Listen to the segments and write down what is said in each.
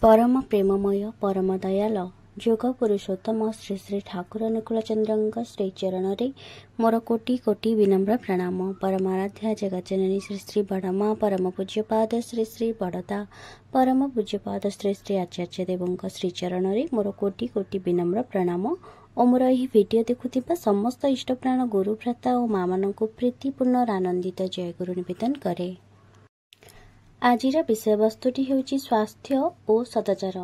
परम प्रेममय परम दयाल जोग पुरुषोत्तम श्री श्री ठाकुर अनुकूलचंद्र श्री चरण रे मोर कोटि कोटि विनम्र प्रणाम। परमाराध्या जगज्जननी श्री श्री बड़मा परम पूज्यपाद श्री श्री बड़दा परम पूज्यपाद श्री श्री आचार्य देवों श्री चरण रे मोर कोटि कोटि विनम्र प्रणाम। और मोर यह वीडियो देखुथिबा समस्त इष्टप्राण गुरु भ्राता और माँ मान प्रीतिपूर्ण आनंदित जय गुरु निवेदन करे। आजिर विषय वस्तुटी हेउची स्वास्थ्य और सदाचार।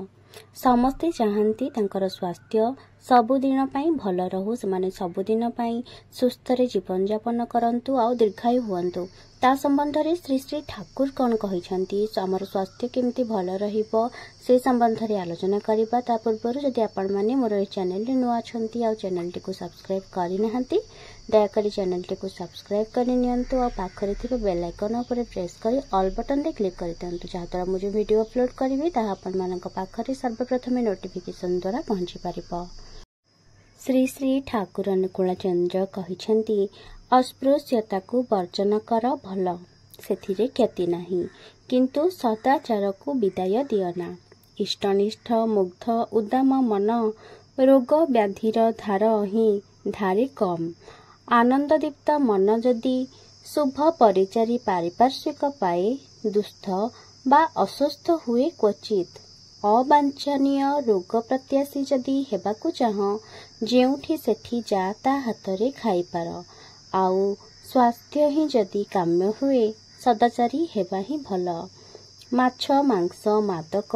समस्ते चाहती तांकर स्वास्थ्य सबुदिन पई भल रहू, से सबुदिन पई सुस्थ रे जीवन यापन करंतु आ दीर्घायु हुअंतु। ता संबंध रे श्री श्री ठाकुर कौन कहिसंती, हमर स्वास्थ्य केमती भल रहिबो से संबंध रे आलोचना करिबा। ता पूर्व जदि आपण माने मोर ए चैनल रे नुआ छंती आ चैनल टी को सब्सक्राइब करि नहंती, दयाकरी चैनल टी को सब्सक्राइब करि नियंतु और पाखरे थिबा बेल आइकन ऊपर प्रेस करी ऑल बटन रे क्लिक करि दियंतु, जहाद्वारा मुझे वीडियो अपलोड करिवि ताहा आपण मानक पाखरे सर्वप्रथम नोटिफिकेशन द्वारा पहुंची परिबो। श्री श्री ठाकुर अनुकूलचंद्र कहिसंती, अस्पृश्यता को वर्जन कर भल, सेथिरे क्षति नाही, किंतु सदाचार को विदाय दियना। इष्टनिष्ठ मुग्ध उद्दाम मन रोग व्याधिर धार ही धारे कम। आनंददीप्त मन जदि शुभ परिचारी पारिपार्श्विक पाए, दुस्थ बा अस्वस्थ हुए क्वचित। अवांछनीय रोग प्रत्याशी जदि हेबाकु चाह, जेउठी सेठी जा ता हाथरे खाइपार। आउ स्वास्थ्य ही जदि काम्य हुए, सदाचारी हेबा ही भल। माछ मांस मादक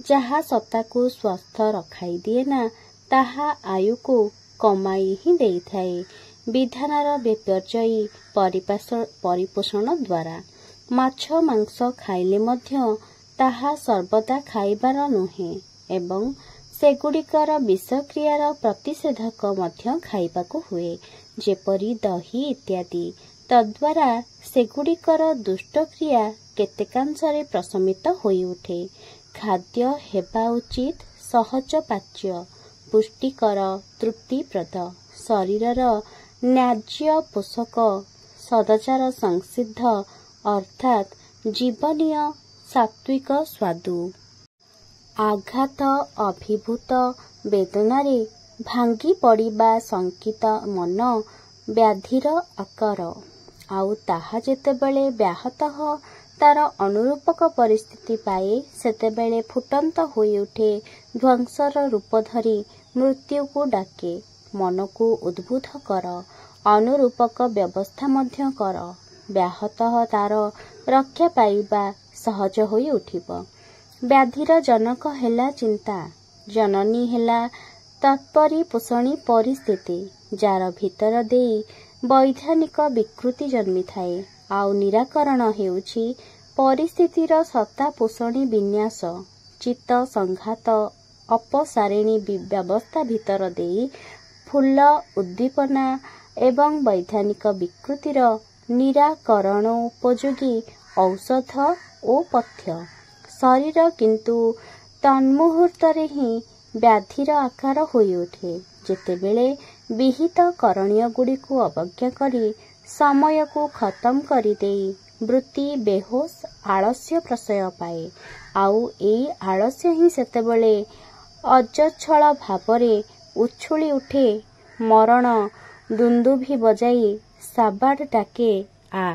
जहा सत्ताकु स्वस्थ रखाई दिए ना, ताहा आयु को कमाई ही देई थाए। विधानर विपर्ययी परिपोषण द्वारा माछ मांस खाइले मध्य ताहा सर्वदा खाइबार नुहे, एवं सेगुड़िकर विषक्रियार प्रतिषेधक मध्य खाइबाकु हुए, जेपरी दही इत्यादि। तद्वारा सेगुड़िकर दुष्टक्रिया केतेकांशरे प्रशमित होई उठे। खाद्य हेबा उचित सहज पाच्य, पुष्टिकर तृप्तिप्रद, शरीरर न्याज्य पोषक, सदाचार संसिद्ध अर्थात जीवनीय सात्विक स्वादु। आघात अभिभूत वेदनारे भांगी पड़िबा शंकित मन व्याधिर आकार। आउ ताहा जेतेबेले व्याहत तार अनुरूपक परिस्थिति पाए, सेतेबेले फुटंत होई उठे, ध्वंसर रूप धरी मृत्यु को डाके। मन को उद्बुद्ध कर, अनुरूपक व्यवस्था मध्य कर। व्याहत तार रक्षा पाइबा सहज होई उठिब। व्याधिर जनक हेला चिंता, जननी हेला तत्परी पोषणी परिस्थिति, जार भितर देई वैधानिक विकृति जन्मी थाए। आउ निराकरण हेउछि परिस्थितिर सत्ता पोषणी विन्यास। चित्त संघात अपसारिणी व्यवस्था भितर देई फुल्ल उद्दीपना एवं वैधानिक विकृतिर निराकरण उपयोगी औषध ओ पथ्य। शरीर किंतु तन्मुहूर्तरे ही व्याधिर आकार होई उठे, जेतेबेले विहित करणीय गुड़ी को अवज्ञा करी समय को खत्म करी देई वृत्ति बेहोश आलस्य प्रशय पाए। आउ एई आलस्य ही सेतेबेले अजच्छल भावरे उछुली उठे, मरण दुंदुभि बजाई साबाड़ डाके आ।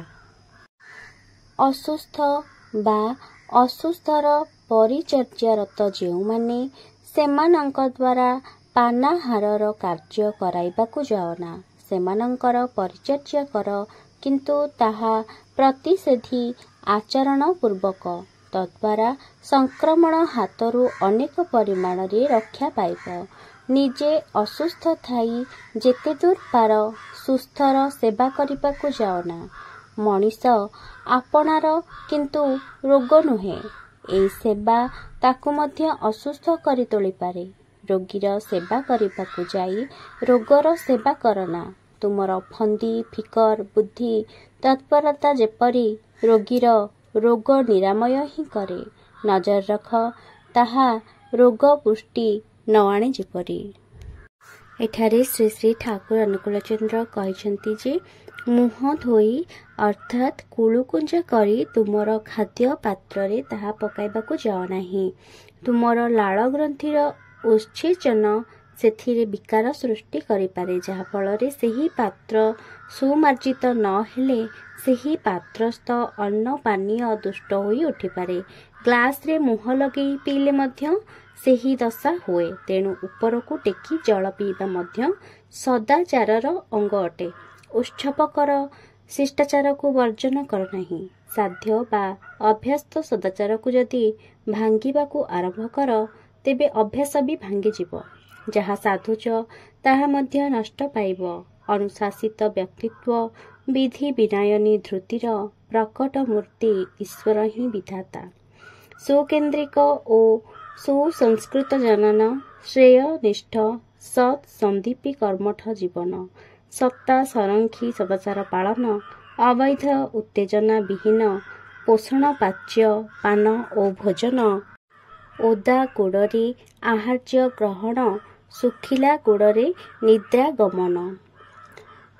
असुस्थ बा असुस्थर परिचर्यारत जेउमाने सेमानंक द्वारा पानाहारर कार्य कराइबाकु जाओना। सेमानंकर परिचर्या कर, किंतु ताहा प्रतिषेधी आचरण पूर्वक। तद्वारा संक्रमण हाथरू अनेक परिमाण रे रक्षा पाइब। निजे असुस्थ थाई जेते दूर पार सुस्थर सेवा करिबाकु जाओना। मनीष आपणार किंतु रोग नुहे, एई सेवा ताकु मध्य असुस्थ करि तोली पारे। रोगीर सेवा करिबाकु जाई रोगर सेवा करना। तुमर फंदी फिकर बुद्धि तत्परता जेपरी रोगीर रोग निरामय ही करे। नजर रख ताहा रोग पुष्टि न आणे जेपरी। एठारे श्री श्री ठाकुर अनुकूलचंद्र कहिसंती जे मुह धोई अर्थात कुलुकुंज करी तुमर खाद्य पात्र ताहा पकाइबाकु जाओ नाही। तुमर लाल ग्रंथीर उत्सेचन सेथिरे विकार सृष्टि करिपारे, जहा फलरे सेही पात्र सुमार्जित न हेले सेही पात्रस्थ अन्न पानीय दुष्ट होई उठिपारे। ग्लास रे मुह लगेई पीले मध्य सेही दशा हुए। तेणु उपरकू टेकी जल पीवा मध्य सदाचारर अंग अटे। उत्सवकर शिष्टाचार को वर्जन कर नहीं। साध्य बा अभ्यस्त सदाचार को जदि भांगिबाकू आरंभ कर तेबे अभ्यास भी भांगी जीव। जहा साधुच ताहा मध्य नष्ट पाइब। अनुशासित व्यक्तित्व विधि विनयनी धृतिर प्रकट मूर्ति ईश्वर ही विधाता। सुकेन्द्रिक और सुसंस्कृत जनन श्रेय निष्ठ सत् संदीपी कर्मठ जीवन। सत्ता संरक्षी सदाचार पालन अवैध उत्तेजना विहीन पोषण पाच्य पान और भोजन ओदा गुड़े आहार्य ग्रहण सुखिला गुड़े निद्रा गमन।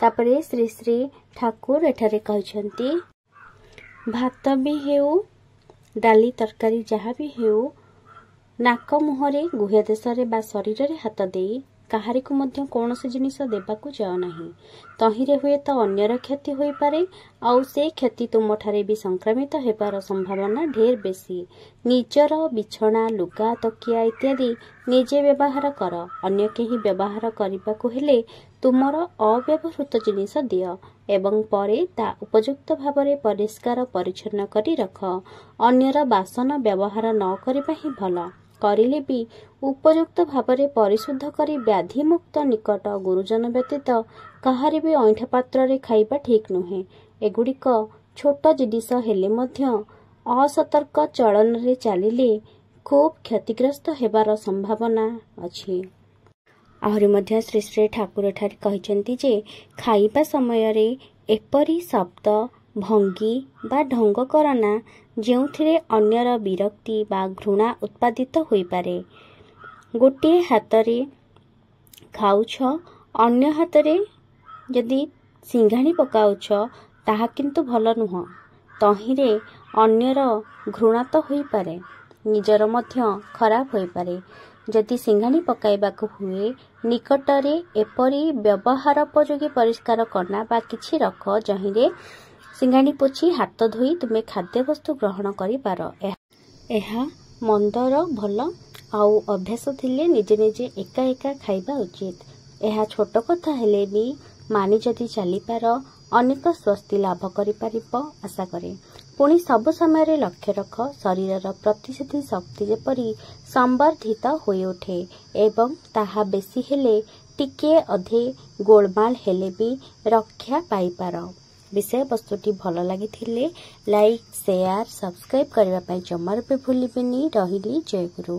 तापरे श्री श्री ठाकुर एठारे कहते भात भी हेउ डाली तरकारी जहाँ भी हेउ नाक मुहरे गुह्य देशरे बा शरीर रे हाथ देई काहारी को मध्य कौनसी जिनिस देबाकू जाओ नहीं। तहिरे हुए तो अन्यर क्षति होई पारे आउ से क्षति तुम ठारे भी संक्रमित हेबार संभावना ढेर बेसी। निजर बिछना लुगा तकिया इत्यादि निजे व्यवहार कर। अन्य केही व्यवहार करबाकू हेले तुमर अव्यवहृत जिनिस दियो एवं परे ता उपयुक्त भावरे परिष्कार परिच्छन्न करी रख। अन्यर बासन व्यवहार न करिबा ही भल। करिले भी उपयुक्त भावरे परिशुद्ध करी व्याधि मुक्त निकट गुरुजन व्यतीत काहारी भी ऐंठा पात्र रे खाइबा ठीक नुहे। एगुड़िक छोट जिनिस हेले मध्य असतर्क चलन रे चलिले खूब क्षतिग्रस्त हेबार संभावना अछि। आहरी मध्य श्री श्री ठाकुर ठारे कहिसेंती जे खाइबा समय रे एपरी शब्द भंगी बा ढंग करना जेउथिरे अन्यर विरक्ति बा घृणा उत्पादित होई पारे। गोटे हातरे खाउछ अन्य हातरे यदि सिंघाणी पकाउछ ताहा किंतु भल नुह। तहिरे अन्यर घृणा तो होई पारे निजर मध्य खराब होई पारे। जदि सिंघाणी पकाइबाकू हुए निकटरे एपरी व्यवहारोपयोगी परिष्कार करना बा किछि रख जहिरे सिंघाणी पोछि हाथ धोई तुमे खाद्य वस्तु ग्रहण करि पार। एहा मंदर भल आउ अभ्यास थिले निजे निजे एका एका खाइबा उचित। एहा छोट कथा हेले भी मानि जदि चली पार अनेक स्वस्ति लाभ करि पारिब आशा करे। पुणी सब समय रे लक्ष्य रख शरीरर प्रतिशोधी शक्ति जेपरी संवर्धित होई उठे एवं ताहा बेसी हेले टिके अधे गोलमाल हेले भी रक्षा पाई पार। विषय वस्तुटी भल लगी लाइक शेयर सब्सक्राइब करने जमार भी भूलिबेनी। रहिली जय गुरु।